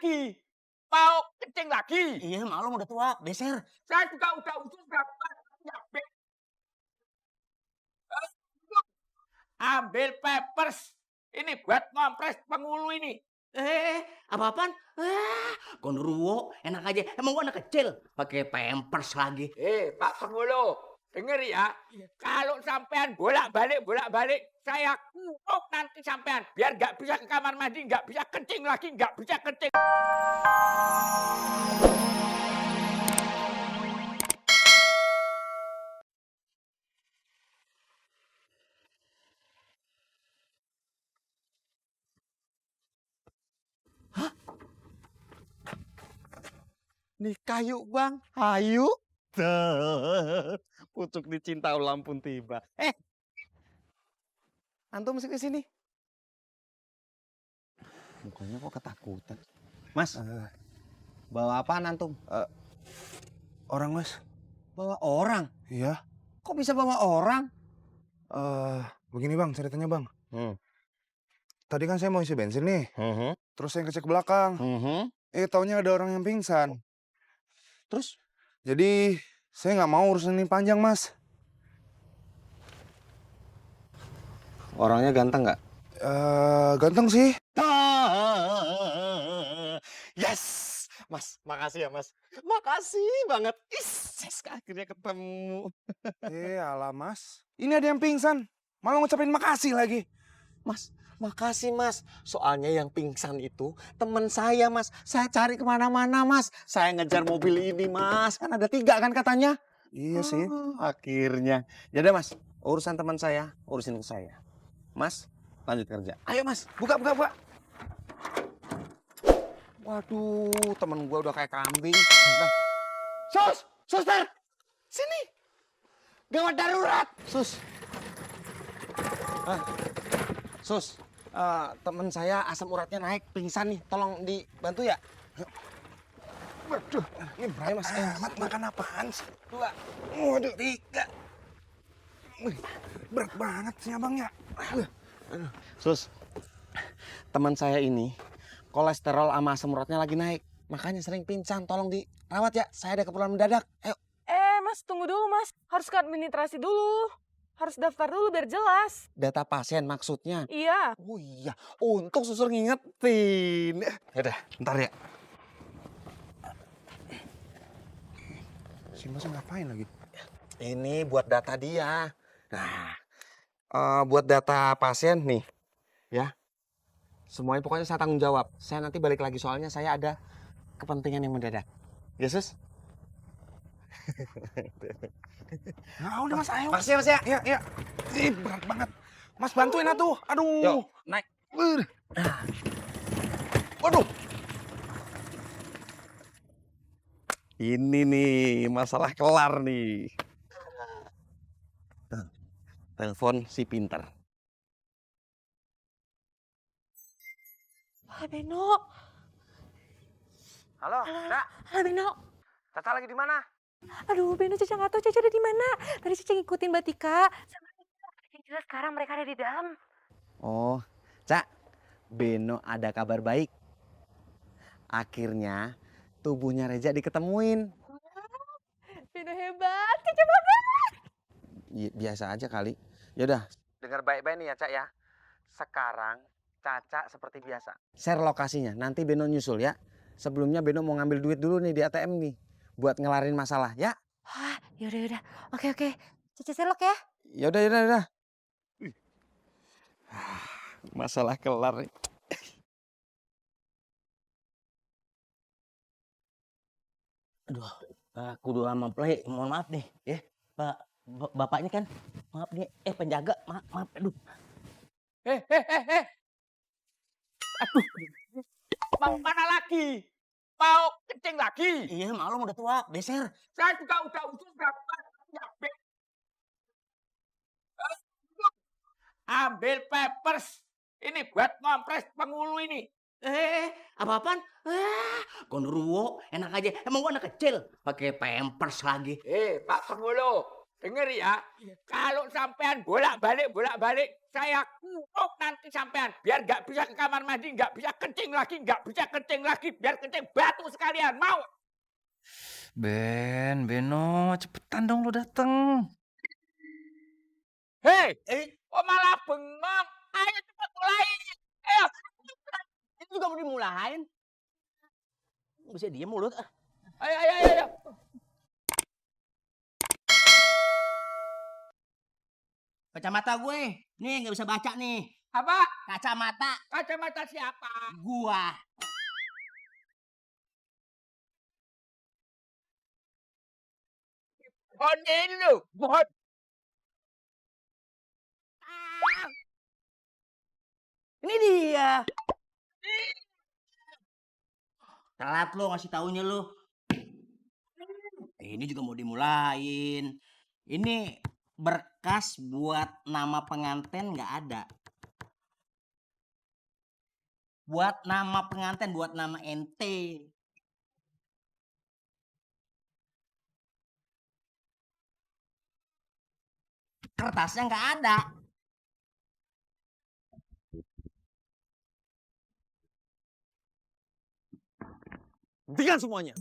lagi? Mau kencing lagi? Iya, maklum udah tua, beser. Saya juga udah usus berapa nyampe. Ambil papers. Ini buat ngompres pengulu ini. Apa-apaan? Gondoruo, enak aja. Emang gua anak kecil, pakai pampers lagi. Pak Pengulu, denger ya. Kalau sampean bolak-balik, saya kurung nanti sampean. Biar nggak bisa ke kamar mandi, nggak bisa kencing lagi, nggak bisa kencing. Nih kayu bang, hayu. Pucuk dicinta ulam pun tiba. Antum mesti kesini. Mukanya kok ketakutan. Mas, bawa apaan antum? Orang mas. Bawa orang? Iya. Kok bisa bawa orang? Begini bang ceritanya bang. Tadi kan saya mau isi bensin nih. Terus saya ngecek ke belakang. Taunya ada orang yang pingsan. Terus? Jadi saya nggak mau urusan ini panjang mas. Orangnya ganteng nggak? Ganteng sih. Yes, mas, makasih ya mas. Makasih banget. Akhirnya ketemu. Alah mas. Ini ada yang pingsan. Malah ngucapin makasih lagi. Mas, makasih mas. Soalnya yang pingsan itu teman saya mas. Saya cari kemana-mana mas. Saya ngejar mobil ini mas. Kan ada 3 kan katanya. Iya sih. Akhirnya. Yaudah mas, urusan teman saya, urusin ke saya. Mas, lanjut kerja. Ayo mas, buka. Waduh, temen gue udah kayak kambing. Suster, sini. Gawat darurat. Sus, temen saya asam uratnya naik, pingsan nih. Tolong dibantu ya. Waduh. Ini berai mas. Makan apaan sih? 2, Waduh. 3. Wih, berat banget sih abangnya. Sus, teman saya ini kolesterol sama asam uratnya lagi naik. Makanya sering pingsan. Tolong dirawat ya. Saya ada keperluan mendadak. Ayo. Mas, tunggu dulu mas. Harus ke administrasi dulu. Harus daftar dulu biar jelas. Data pasien maksudnya. Iya. Oh iya, untung susul ngingetin. Yaudah, bentar ya. Si mas ngapain lagi? Ini buat data dia. Nah, buat data pasien nih, ya. Semuanya pokoknya saya tanggung jawab. Saya nanti balik lagi soalnya saya ada kepentingan yang mendadak. Yesus? Nah udah mas, ayo. Makasih ya mas ya. Iya. Berat banget. Mas bantuin atuh. Aduh. Yuk, naik. Waduh. Ini nih, masalah kelar nih. Telepon si pinter. Hai Beno. Halo, Kak. Hai Beno. Caca lagi di mana? Aduh Beno, Caca nggak tahu Caca ada di mana. Tadi Caca ngikutin Mbak Tika sama Tika. Yang jelas sekarang mereka ada di dalam. Oh, Cak, Beno ada kabar baik. Akhirnya tubuhnya Reja diketemuin. Beno hebat, Caca banget. Biasa aja kali. Yaudah, dengar baik-baik nih ya Cak ya. Sekarang Caca seperti biasa. Share lokasinya, nanti Beno nyusul ya. Sebelumnya Beno mau ngambil duit dulu nih di ATM nih. Buat ngelarin masalah ya. Wah, yaudah. Oke. Caca selok ya. Yaudah. Masalah kelar nih. Aduh, kudu sama play. Mohon maaf nih, ya. Bapaknya kan, maaf nih. Penjaga, maaf. Aduh. Aduh. Mau mana lagi? Mau kencing lagi? Iya, maklum udah tua, beser. Saya juga udah usus berapa nyampe. Ambil papers. Ini buat ngompres pengulu ini. Apa-apaan? Gondoruo, enak aja. Emang gua anak kecil, pakai pampers lagi. Pak Pengulu, Dengar ya, kalau sampean bolak-balik, saya kutuk nanti sampean. Biar nggak bisa ke kamar mandi, nggak bisa kencing lagi, biar kencing batu sekalian. Mau? Beno, cepetan dong lu dateng. Hei, kok malah bengong? Ayo cepat mulai. Ayo. Itu juga mau dimulain. Bisa diem mulut. Ayo. Kacamata gue. Nih nggak bisa baca nih. Apa? Kacamata Kacamata siapa? gua. Pohon ini loh, pohon. Ini dia. Telat lo ngasih taunya lo. Ini juga mau dimulain. Ini berkas buat nama pengantin nggak ada. Buat nama pengantin, buat nama ente. Kertasnya nggak ada. Hentikan semuanya.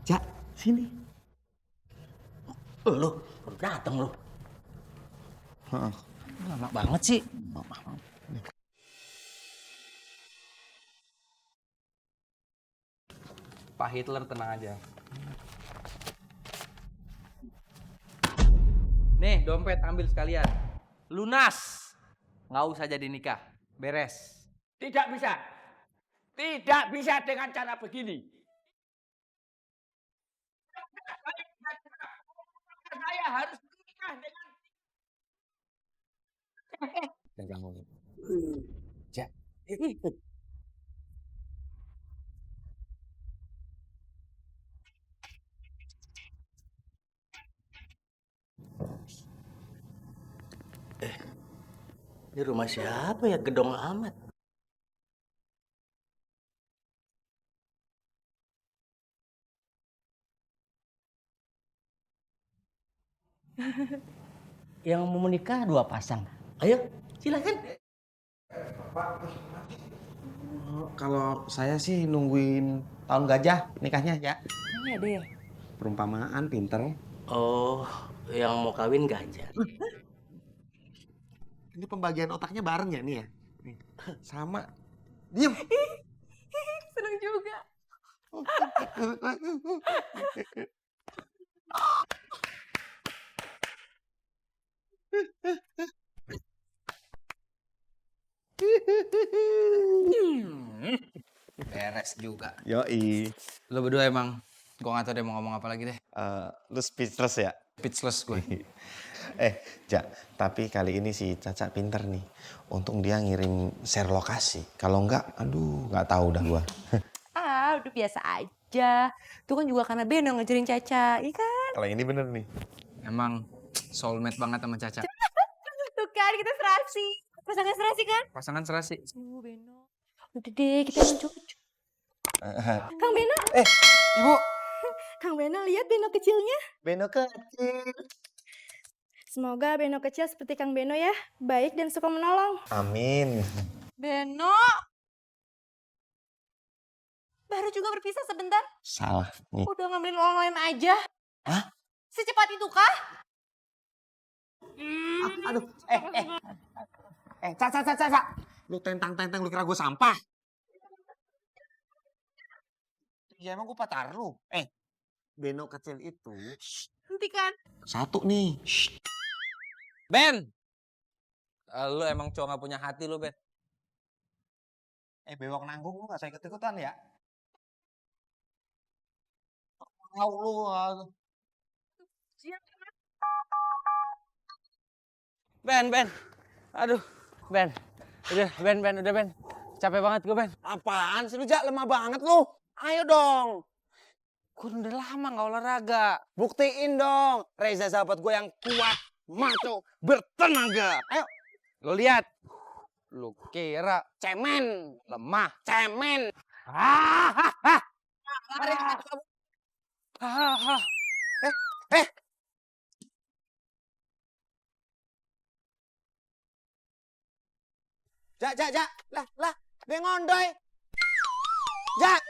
Cak, sini. Lo, baru dateng lo. Lama banget sih. Pak Hitler tenang aja. Nih dompet ambil sekalian. Lunas. Nggak usah jadi nikah. Beres. Tidak bisa. Tidak bisa dengan cara begini. Saya harus menikah dengan Ini rumah siapa ya? Gedong amat. Yang mau menikah 2 pasang. Ayo, silakan. Kalau saya sih nungguin tahun gajah nikahnya ya. Iya deh. Perumpamaan pinter. Oh, yang mau kawin gajah. Ini pembagian otaknya bareng ya nih ya? Nih, sama. Diem. Seneng juga. Beres juga. Yoi. Lo berdua emang. Gua nggak tahu deh mau ngomong apa lagi deh. Lu speechless ya? Speechless gue. Ja, tapi kali ini si Caca pinter nih. Untung dia ngirim share lokasi. Kalau enggak, aduh, nggak tahu dah gua. Udah biasa aja. Itu kan juga karena Beno ngejarin Caca, iya kan? Kalau ini bener nih. Emang soulmate banget sama Caca. Tuh kan, kita serasi. Pasangan serasi kan? Pasangan serasi. Beno. Udah deh, kita mencocok. Kang Beno. Ibu. Kang Beno, lihat Beno kecilnya. Beno kecil. Semoga Beno kecil seperti Kang Beno ya. Baik dan suka menolong. Amin. Beno. Baru juga berpisah sebentar. Salah nih. Udah ngambilin orang lain aja. Hah? Secepat itu kah? Aduh, Caca. Lu tentang-tentang lu kira gue sampah? Ya emang gue pacar lu. Beno kecil itu. Hentikan. Satu nih. Ben! Lu emang cowok gak punya hati lu, Ben. Bewok nanggung lu gak usah ikut-ikutan ya. Tahu lu. Ben. Aduh, Ben. Udah, Ben. Capek banget gue, Ben. Apaan sih lu, Jak? Lemah banget lu. Ayo dong. Gue udah lama gak olahraga. Buktiin dong. Reza sahabat gue yang kuat, maco, bertenaga. Ayo. Lo lihat. Lu kira Cemen. lemah. Cemen. Jak. Lah, dia ngondoy. Jak.